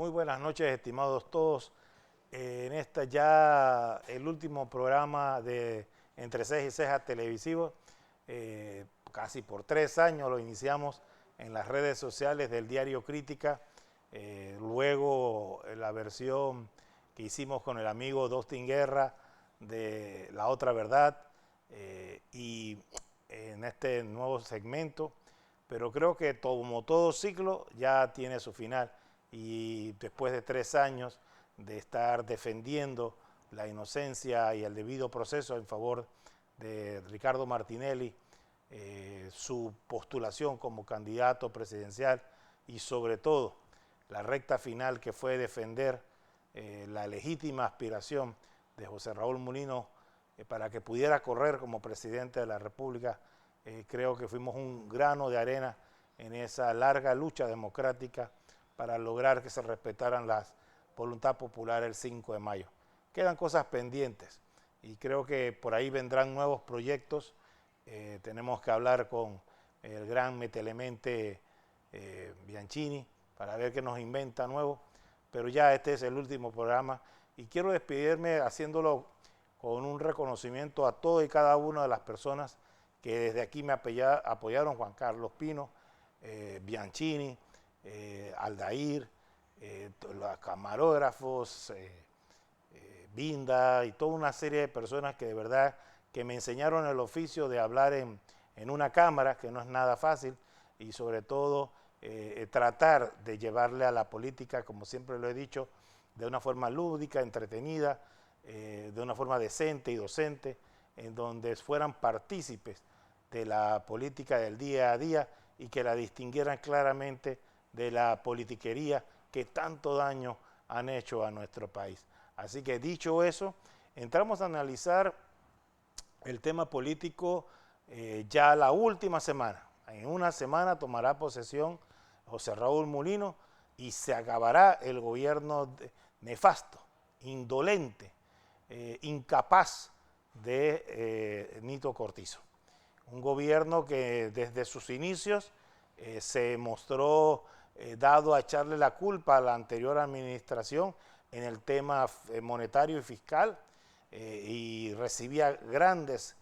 Muy buenas noches, estimados todos. En esta ya el último programa de Entre Ceja y Ceja televisivo, casi por 3 años lo iniciamos en las redes sociales del diario Crítica, luego la versión que hicimos con el amigo Dustin Guerra de La Otra Verdad, y en este nuevo segmento, pero creo que como todo ciclo ya tiene su final. Y después de 3 años de estar defendiendo la inocencia y el debido proceso en favor de Ricardo Martinelli, su postulación como candidato presidencial y sobre todo la recta final que fue defender la legítima aspiración de José Raúl Mulino para que pudiera correr como presidente de la República, creo que fuimos un grano de arena en esa larga lucha democrática para lograr que se respetaran las voluntad popular el 5 de mayo. Quedan cosas pendientes y creo que por ahí vendrán nuevos proyectos. Tenemos que hablar con el gran metelemente Bianchini para ver qué nos inventa nuevo, pero ya este es el último programa y quiero despedirme haciéndolo con un reconocimiento a todas y cada una de las personas que desde aquí me apoyaron: Juan Carlos Pino, Bianchini, Aldair, los camarógrafos, Binda y toda una serie de personas que de verdad que me enseñaron el oficio de hablar en una cámara, que no es nada fácil, y sobre todo tratar de llevarle a la política, como siempre lo he dicho, de una forma lúdica, entretenida, de una forma decente y docente, en donde fueran partícipes de la política del día a día y que la distinguieran claramente de la politiquería que tanto daño han hecho a nuestro país. Así que dicho eso, entramos a analizar el tema político ya la última semana. En una semana tomará posesión José Raúl Mulino y se acabará el gobierno nefasto, indolente, incapaz de Nito Cortizo. Un gobierno que desde sus inicios se mostró dado a echarle la culpa a la anterior administración en el tema monetario y fiscal, y recibía grandes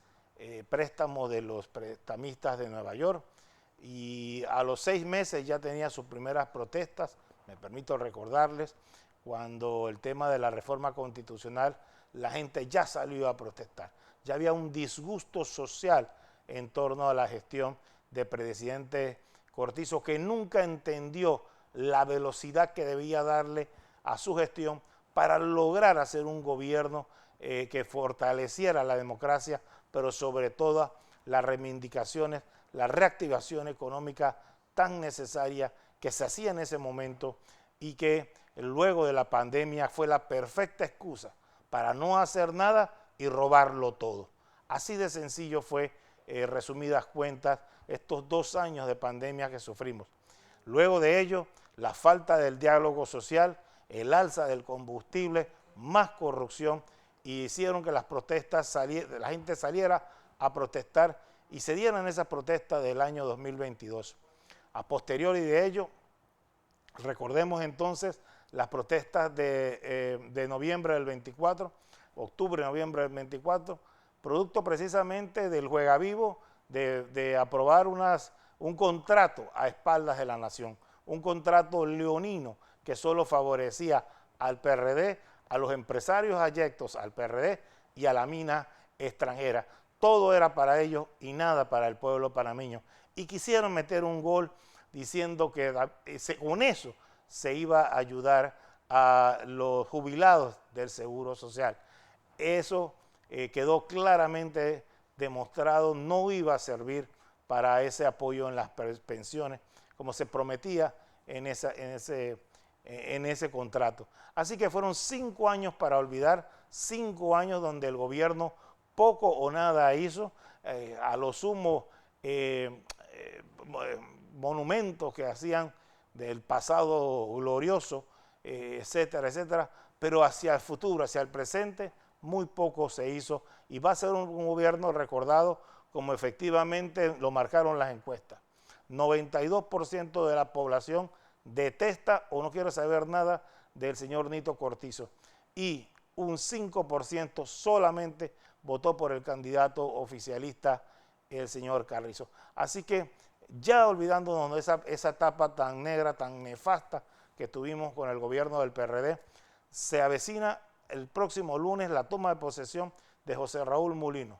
préstamos de los prestamistas de Nueva York, y a los 6 meses ya tenía sus primeras protestas. Me permito recordarles, cuando el tema de la reforma constitucional, la gente ya salió a protestar, ya había un disgusto social en torno a la gestión del presidente Cortizo, que nunca entendió la velocidad que debía darle a su gestión para lograr hacer un gobierno que fortaleciera la democracia, pero sobre todo las reivindicaciones, la reactivación económica tan necesaria que se hacía en ese momento y que luego de la pandemia fue la perfecta excusa para no hacer nada y robarlo todo. Así de sencillo fue, resumidas cuentas, estos 2 años de pandemia que sufrimos. Luego de ello, la falta del diálogo social, el alza del combustible, más corrupción, y hicieron que las protestas la gente saliera a protestar y se dieran esas protestas del año 2022. A posteriori de ello, recordemos entonces las protestas de noviembre del 24, octubre-noviembre del 24, producto precisamente del juega vivo de aprobar un contrato a espaldas de la nación, un contrato leonino que solo favorecía al PRD, a los empresarios ayectos al PRD y a la mina extranjera. Todo era para ellos y nada para el pueblo panameño. Y quisieron meter un gol diciendo que con eso se iba a ayudar a los jubilados del Seguro Social. Eso quedó claramente demostrado, no iba a servir para ese apoyo en las pensiones, como se prometía en ese contrato. Así que fueron 5 años para olvidar, 5 años donde el gobierno poco o nada hizo, a lo sumo monumentos que hacían del pasado glorioso, etcétera, etcétera, pero hacia el futuro, hacia el presente, muy poco se hizo, y va a ser un gobierno recordado como efectivamente lo marcaron las encuestas. 92% de la población detesta o no quiere saber nada del señor Nito Cortizo. Y un 5% solamente votó por el candidato oficialista, el señor Carrizo. Así que ya olvidándonos de esa etapa tan negra, tan nefasta que tuvimos con el gobierno del PRD, se avecina el próximo lunes la toma de posesión de José Raúl Mulino.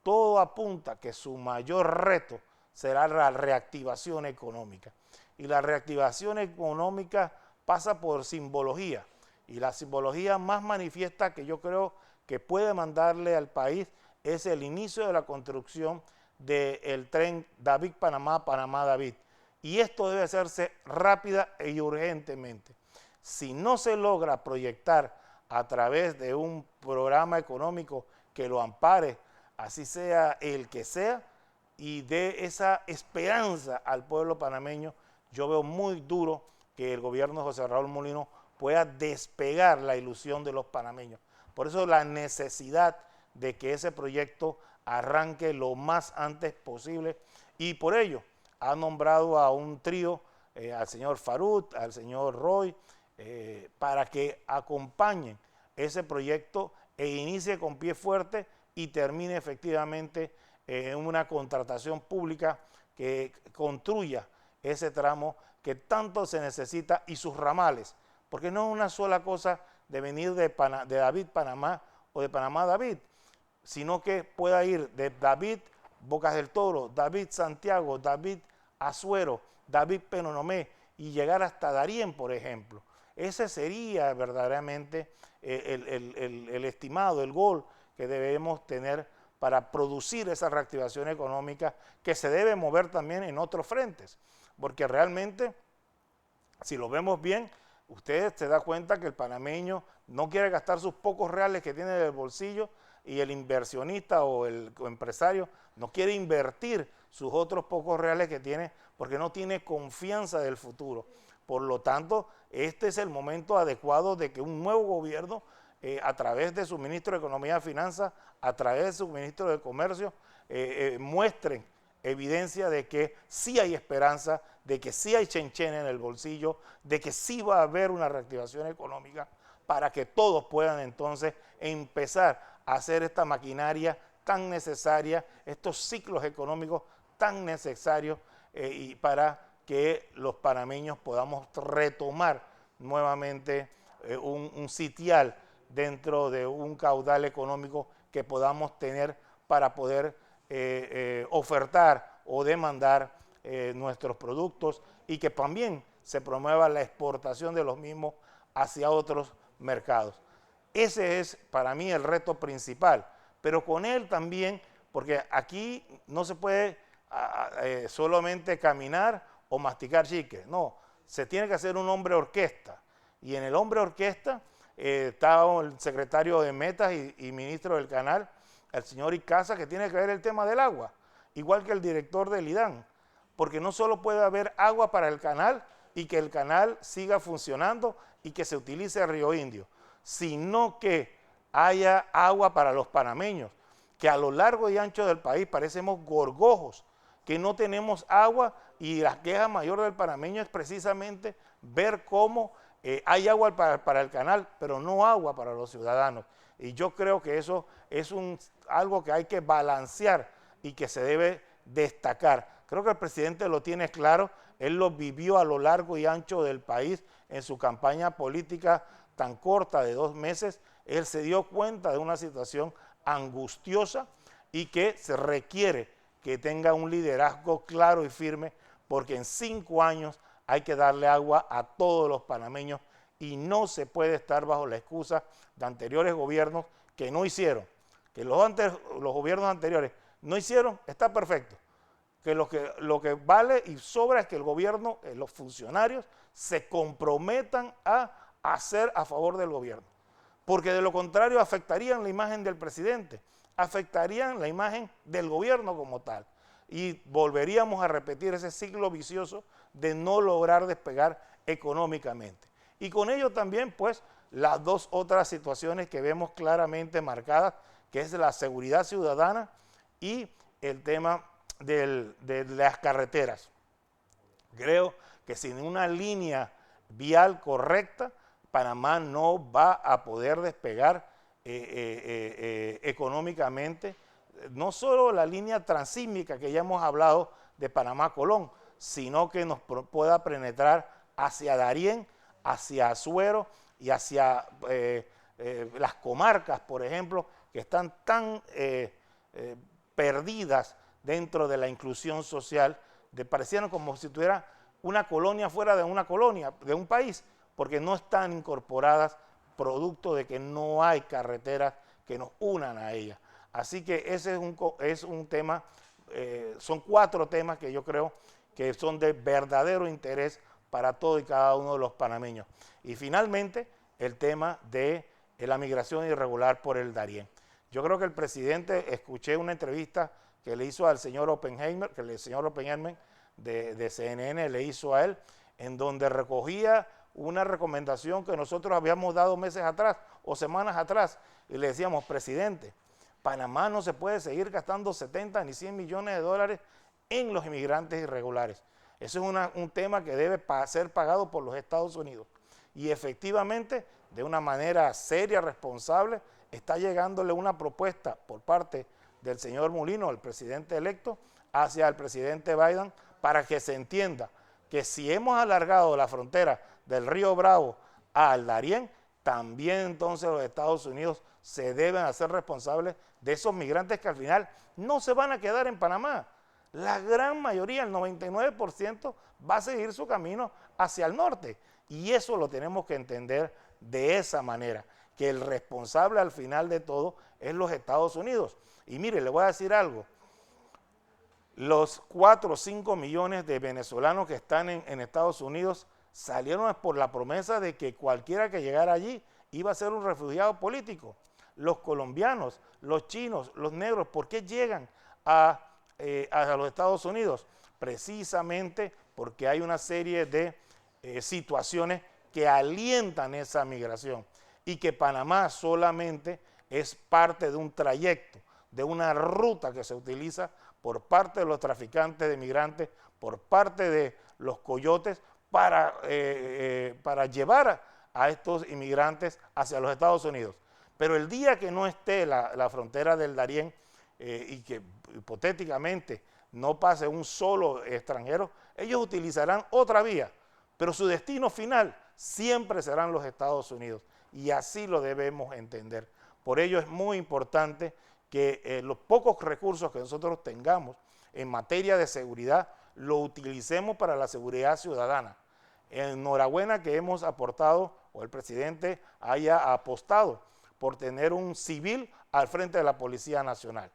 Todo apunta que su mayor reto será la reactivación económica. Y la reactivación económica pasa por simbología. Y la simbología más manifiesta que yo creo que puede mandarle al país es el inicio de la construcción del tren David-Panamá, Panamá-David. Y esto debe hacerse rápida y urgentemente. Si no se logra proyectar a través de un programa económico que lo ampare, así sea el que sea, y dé esa esperanza al pueblo panameño, yo veo muy duro que el gobierno de José Raúl Mulino pueda despegar la ilusión de los panameños. Por eso la necesidad de que ese proyecto arranque lo más antes posible, y por ello ha nombrado a un trío, al señor Farut, al señor Roy, para que acompañen ese proyecto e inicie con pie fuerte y termine efectivamente en una contratación pública que construya ese tramo que tanto se necesita y sus ramales, porque no es una sola cosa de venir de David Panamá o de Panamá David, sino que pueda ir de David Bocas del Toro, David Santiago, David Azuero, David Penonomé y llegar hasta Darién, por ejemplo. Ese sería verdaderamente el estimado, el gol que debemos tener para producir esa reactivación económica que se debe mover también en otros frentes, porque realmente, si lo vemos bien, usted se da cuenta que el panameño no quiere gastar sus pocos reales que tiene en el bolsillo y el inversionista o el empresario no quiere invertir sus otros pocos reales que tiene porque no tiene confianza del futuro. Por lo tanto, este es el momento adecuado de que un nuevo gobierno, a través de su ministro de Economía y Finanzas, a través de su ministro de Comercio, muestren evidencia de que sí hay esperanza, de que sí hay chenchen en el bolsillo, de que sí va a haber una reactivación económica para que todos puedan entonces empezar a hacer esta maquinaria tan necesaria, estos ciclos económicos tan necesarios y para que los panameños podamos retomar nuevamente un sitial dentro de un caudal económico que podamos tener para poder ofertar o demandar nuestros productos y que también se promueva la exportación de los mismos hacia otros mercados. Ese es para mí el reto principal, pero con él también, porque aquí no se puede solamente caminar o masticar chicle, no, se tiene que hacer un hombre orquesta, y en el hombre orquesta está el secretario de Metas y ministro del canal, el señor Icaza, que tiene que ver el tema del agua, igual que el director del IDAN, porque no solo puede haber agua para el canal y que el canal siga funcionando y que se utilice el río Indio, sino que haya agua para los panameños, que a lo largo y ancho del país parecemos gorgojos, que no tenemos agua, y la queja mayor del panameño es precisamente ver cómo hay agua para el canal, pero no agua para los ciudadanos. Y yo creo que eso es algo que hay que balancear y que se debe destacar. Creo que el presidente lo tiene claro, él lo vivió a lo largo y ancho del país en su campaña política tan corta de 2 meses. Él se dio cuenta de una situación angustiosa y que se requiere que tenga un liderazgo claro y firme, porque en 5 años hay que darle agua a todos los panameños y no se puede estar bajo la excusa de anteriores gobiernos que no hicieron, que los gobiernos anteriores no hicieron, está perfecto, que lo que vale y sobra es que el gobierno, los funcionarios se comprometan a hacer a favor del gobierno, porque de lo contrario afectarían la imagen del presidente, afectarían la imagen del gobierno como tal, y volveríamos a repetir ese ciclo vicioso de no lograr despegar económicamente. Y con ello también, pues, las dos otras situaciones que vemos claramente marcadas, que es la seguridad ciudadana y el tema de las carreteras. Creo que sin una línea vial correcta, Panamá no va a poder despegar económicamente, no solo la línea transísmica que ya hemos hablado de Panamá-Colón, sino que nos pueda penetrar hacia Darién, hacia Azuero y hacia las comarcas, por ejemplo, que están tan perdidas dentro de la inclusión social, parecieran como si tuviera una colonia fuera de una colonia, de un país, porque no están incorporadas producto de que no hay carreteras que nos unan a ellas. Así que ese es un tema, son 4 temas que yo creo que son de verdadero interés para todo y cada uno de los panameños. Y finalmente, el tema de la migración irregular por el Darién. Yo creo que el presidente, escuché una entrevista que le hizo al señor Oppenheimer, que el señor Oppenheimer de CNN le hizo a él, en donde recogía una recomendación que nosotros habíamos dado meses atrás o semanas atrás, y le decíamos, presidente, Panamá no se puede seguir gastando 70 ni 100 millones de dólares en los inmigrantes irregulares. Eso es un tema que debe ser pagado por los Estados Unidos. Y efectivamente, de una manera seria, responsable, está llegándole una propuesta por parte del señor Mulino, el presidente electo, hacia el presidente Biden, para que se entienda que si hemos alargado la frontera del río Bravo al Darién, también entonces los Estados Unidos se deben hacer responsables de esos migrantes que al final no se van a quedar en Panamá. La gran mayoría, el 99%, va a seguir su camino hacia el norte. Y eso lo tenemos que entender de esa manera, que el responsable al final de todo es los Estados Unidos. Y mire, le voy a decir algo. Los 4 o 5 millones de venezolanos que están en Estados Unidos salieron por la promesa de que cualquiera que llegara allí iba a ser un refugiado político. Los colombianos, los chinos, los negros, ¿por qué llegan a los Estados Unidos? Precisamente porque hay una serie de situaciones que alientan esa migración y que Panamá solamente es parte de un trayecto, de una ruta que se utiliza por parte de los traficantes de migrantes, por parte de los coyotes, para llevar a estos inmigrantes hacia los Estados Unidos. Pero el día que no esté la frontera del Darién y que hipotéticamente no pase un solo extranjero, ellos utilizarán otra vía, pero su destino final siempre serán los Estados Unidos. Y así lo debemos entender. Por ello es muy importante que los pocos recursos que nosotros tengamos en materia de seguridad lo utilicemos para la seguridad ciudadana. Enhorabuena que hemos aportado, o el presidente haya apostado por tener un civil al frente de la Policía Nacional.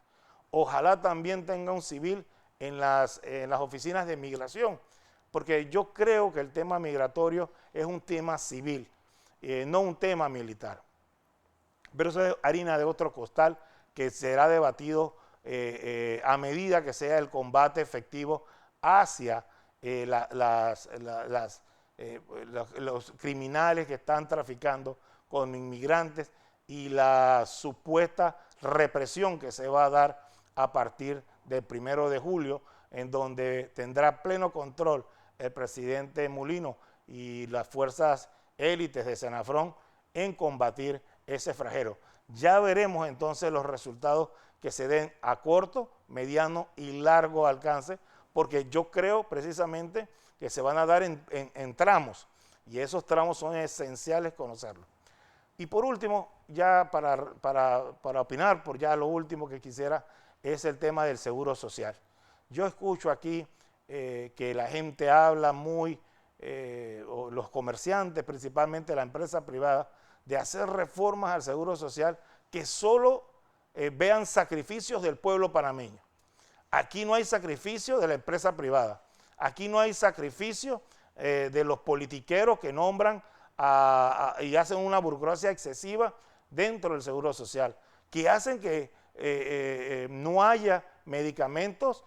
Ojalá también tenga un civil en las oficinas de migración, porque yo creo que el tema migratorio es un tema civil, no un tema militar. Pero eso es harina de otro costal que será debatido a medida que sea el combate efectivo hacia los criminales que están traficando con inmigrantes y la supuesta represión que se va a dar a partir del 1 de julio, en donde tendrá pleno control el presidente Mulino y las fuerzas élites de Senafrón en combatir ese flagelo. Ya veremos entonces los resultados que se den a corto, mediano y largo alcance, porque yo creo precisamente que se van a dar en tramos, y esos tramos son esenciales conocerlos. Y por último, ya para opinar, por ya lo último que quisiera, es el tema del seguro social. Yo escucho aquí que la gente habla o los comerciantes, principalmente la empresa privada, de hacer reformas al seguro social que solo vean sacrificios del pueblo panameño. Aquí no hay sacrificio de la empresa privada. Aquí no hay sacrificio de los politiqueros que nombran y hacen una burocracia excesiva dentro del seguro social, que hacen que no haya medicamentos.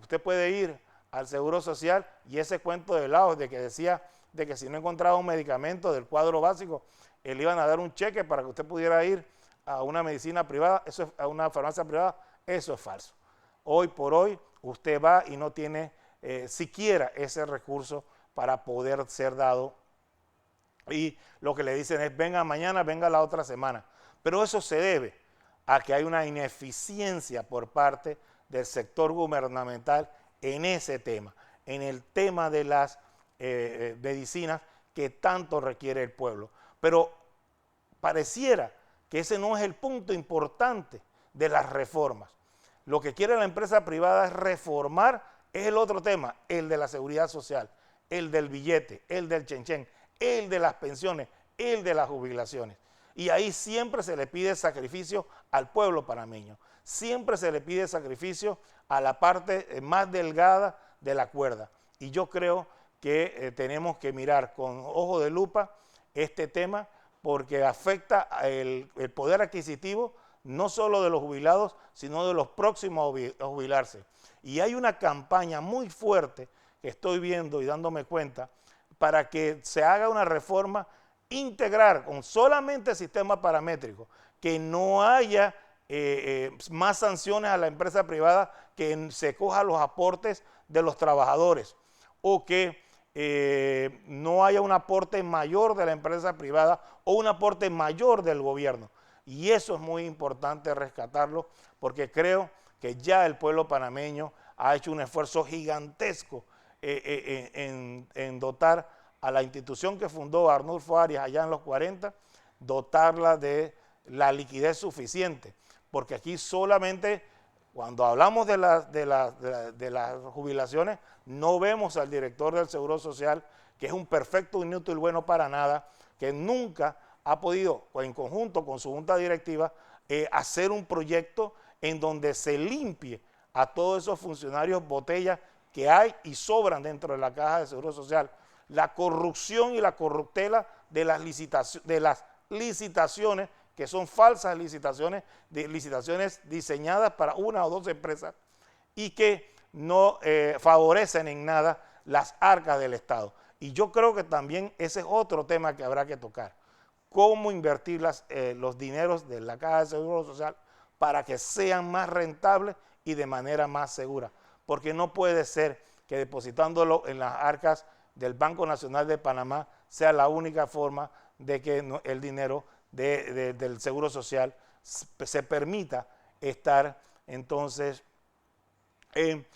Usted puede ir al seguro social y ese cuento de lado de que decía de que si no encontraba un medicamento del cuadro básico, le iban a dar un cheque para que usted pudiera ir a una medicina privada, a una farmacia privada, eso es falso. Hoy por hoy usted va y no tiene siquiera ese recurso para poder ser dado. Y lo que le dicen es, venga mañana, venga la otra semana. Pero eso se debe a que hay una ineficiencia por parte del sector gubernamental en ese tema, en el tema de las medicinas que tanto requiere el pueblo. Pero pareciera que ese no es el punto importante de las reformas. Lo que quiere la empresa privada es reformar, es el otro tema, el de la seguridad social, el del billete, el del chenchen, el de las pensiones, el de las jubilaciones. Y ahí siempre se le pide sacrificio al pueblo panameño, siempre se le pide sacrificio a la parte más delgada de la cuerda. Y yo creo que tenemos que mirar con ojo de lupa este tema porque afecta el poder adquisitivo no solo de los jubilados, sino de los próximos a jubilarse. Y hay una campaña muy fuerte que estoy viendo y dándome cuenta para que se haga una reforma integral con solamente sistema paramétrico, que no haya más sanciones a la empresa privada, que se coja los aportes de los trabajadores o que no haya un aporte mayor de la empresa privada o un aporte mayor del gobierno. Y eso es muy importante rescatarlo porque creo que ya el pueblo panameño ha hecho un esfuerzo gigantesco en dotar a la institución que fundó Arnulfo Arias allá en los 40, dotarla de la liquidez suficiente. Porque aquí solamente cuando hablamos de las jubilaciones no vemos al director del Seguro Social, que es un perfecto inútil bueno para nada, que nunca ha podido, en conjunto con su junta directiva, hacer un proyecto en donde se limpie a todos esos funcionarios botellas que hay y sobran dentro de la caja de Seguro Social. La corrupción y la corruptela de las licitaciones, que son falsas licitaciones diseñadas para una o dos empresas y que no favorecen en nada las arcas del Estado. Y yo creo que también ese es otro tema que habrá que tocar. Cómo invertir los dineros de la Caja de Seguro Social para que sean más rentables y de manera más segura. Porque no puede ser que depositándolo en las arcas del Banco Nacional de Panamá sea la única forma de que el dinero del Seguro Social se permita estar entonces en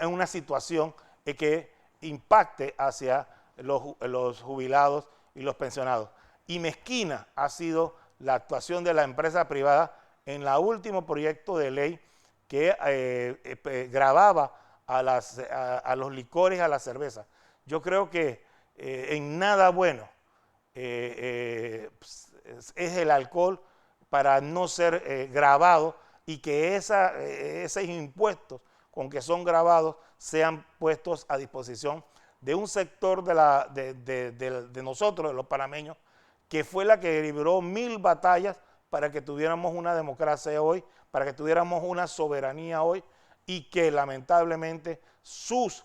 una situación que impacte hacia los jubilados y los pensionados. Y mezquina ha sido la actuación de la empresa privada en el último proyecto de ley que gravaba a los licores, a la cerveza. Yo creo que en nada bueno es el alcohol para no ser grabado y que esos impuestos con que son grabados sean puestos a disposición de un sector de nosotros, de los panameños, que fue la que libró 1000 batallas para que tuviéramos una democracia hoy, para que tuviéramos una soberanía hoy y que lamentablemente sus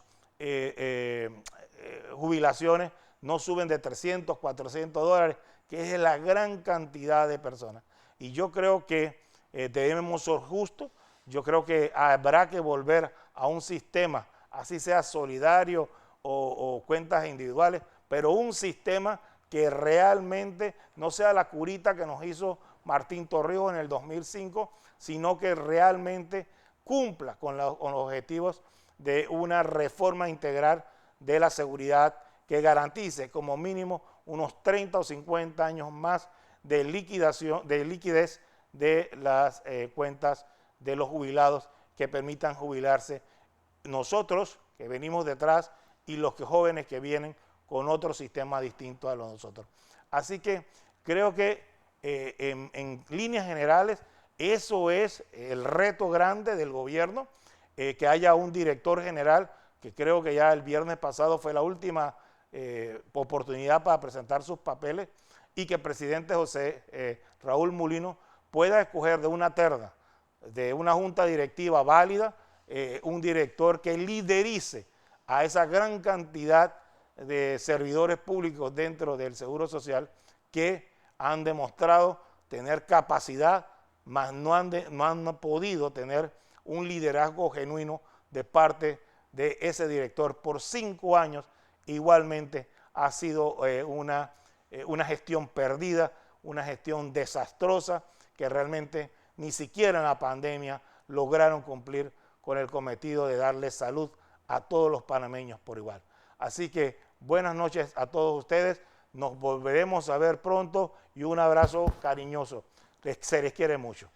jubilaciones no suben de 300, 400 dólares, que es la gran cantidad de personas. Y yo creo que debemos ser justos, yo creo que habrá que volver a un sistema, así sea solidario o cuentas individuales, pero un sistema que realmente no sea la curita que nos hizo Martín Torrijos en el 2005, sino que realmente cumpla con los objetivos de una reforma integral de la seguridad que garantice como mínimo unos 30 o 50 años más de liquidez de las cuentas de los jubilados que permitan jubilarse nosotros que venimos detrás y los jóvenes que vienen con otro sistema distinto a los de nosotros. Así que creo que en líneas generales eso es el reto grande del gobierno, que haya un director general, que creo que ya el viernes pasado fue la última oportunidad para presentar sus papeles, y que el presidente Raúl Mulino pueda escoger de una terna, de una junta directiva válida, un director que liderice a esa gran cantidad de servidores públicos dentro del Seguro Social que han demostrado tener capacidad, mas no han podido tener un liderazgo genuino de parte de ese director por 5 años igualmente ha sido una gestión perdida, una gestión desastrosa, que realmente ni siquiera en la pandemia lograron cumplir con el cometido de darle salud a todos los panameños por igual. Así que buenas noches a todos ustedes, nos volveremos a ver pronto y un abrazo cariñoso. Se les quiere mucho.